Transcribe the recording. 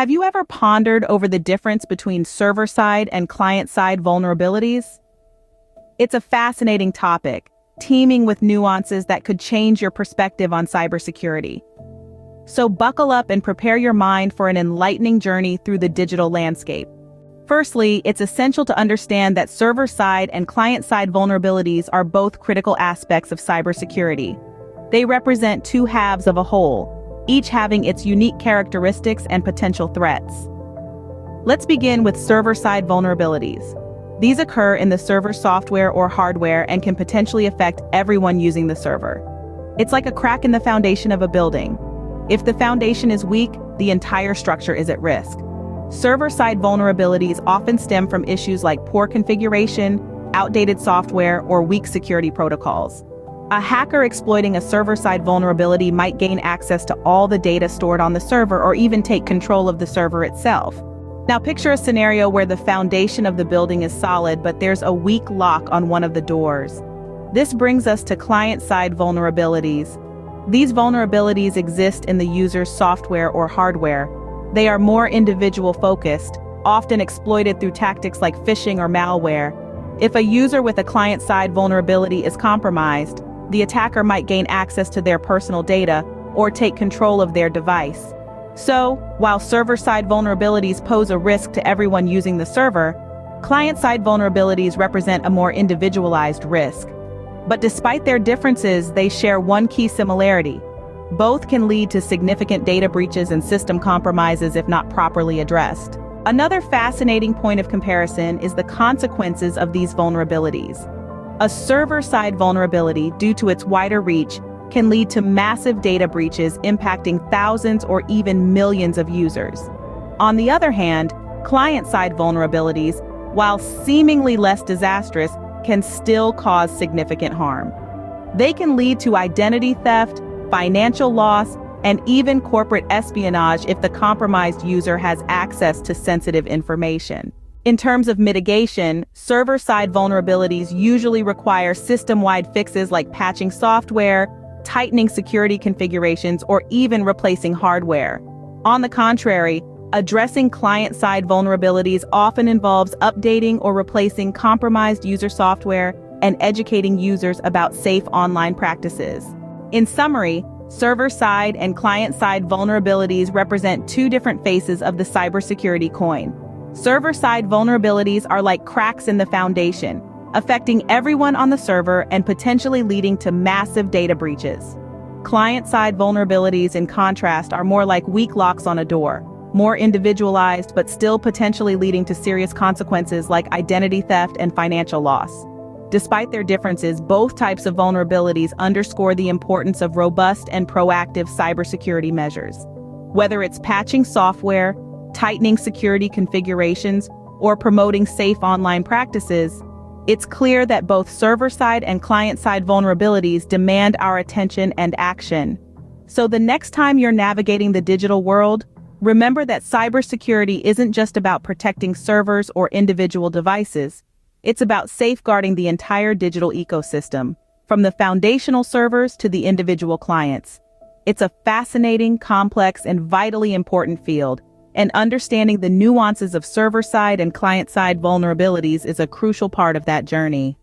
Have you ever pondered over the difference between server-side and client-side vulnerabilities? It's a fascinating topic, teeming with nuances that could change your perspective on cybersecurity. So buckle up and prepare your mind for an enlightening journey through the digital landscape. Firstly, it's essential to understand that server-side and client-side vulnerabilities are both critical aspects of cybersecurity. They represent two halves of a whole, each having its unique characteristics and potential threats. Let's begin with server-side vulnerabilities. These occur in the server software or hardware and can potentially affect everyone using the server. It's like a crack in the foundation of a building. If the foundation is weak, the entire structure is at risk. Server-side vulnerabilities often stem from issues like poor configuration, outdated software, or weak security protocols. A hacker exploiting a server-side vulnerability might gain access to all the data stored on the server or even take control of the server itself. Now picture a scenario where the foundation of the building is solid, but there's a weak lock on one of the doors. This brings us to client-side vulnerabilities. These vulnerabilities exist in the user's software or hardware. They are more individual-focused, often exploited through tactics like phishing or malware. If a user with a client-side vulnerability is compromised, the attacker might gain access to their personal data or take control of their device. So, while server-side vulnerabilities pose a risk to everyone using the server, client-side vulnerabilities represent a more individualized risk. But despite their differences, they share one key similarity. Both can lead to significant data breaches and system compromises if not properly addressed. Another fascinating point of comparison is the consequences of these vulnerabilities. A server-side vulnerability, due to its wider reach, can lead to massive data breaches impacting thousands or even millions of users. On the other hand, client-side vulnerabilities, while seemingly less disastrous, can still cause significant harm. They can lead to identity theft, financial loss, and even corporate espionage if the compromised user has access to sensitive information. In terms of mitigation, server-side vulnerabilities usually require system-wide fixes like patching software, tightening security configurations, or even replacing hardware. On the contrary, addressing client-side vulnerabilities often involves updating or replacing compromised user software and educating users about safe online practices. In summary, server-side and client-side vulnerabilities represent two different faces of the cybersecurity coin. Server-side vulnerabilities are like cracks in the foundation, affecting everyone on the server and potentially leading to massive data breaches. Client-side vulnerabilities, in contrast, are more like weak locks on a door, more individualized but still potentially leading to serious consequences like identity theft and financial loss. Despite their differences, both types of vulnerabilities underscore the importance of robust and proactive cybersecurity measures. Whether it's patching software, tightening security configurations, or promoting safe online practices, it's clear that both server-side and client-side vulnerabilities demand our attention and action. So the next time you're navigating the digital world, remember that cybersecurity isn't just about protecting servers or individual devices. It's about safeguarding the entire digital ecosystem, from the foundational servers to the individual clients. It's a fascinating, complex, and vitally important field, and understanding the nuances of server-side and client-side vulnerabilities is a crucial part of that journey.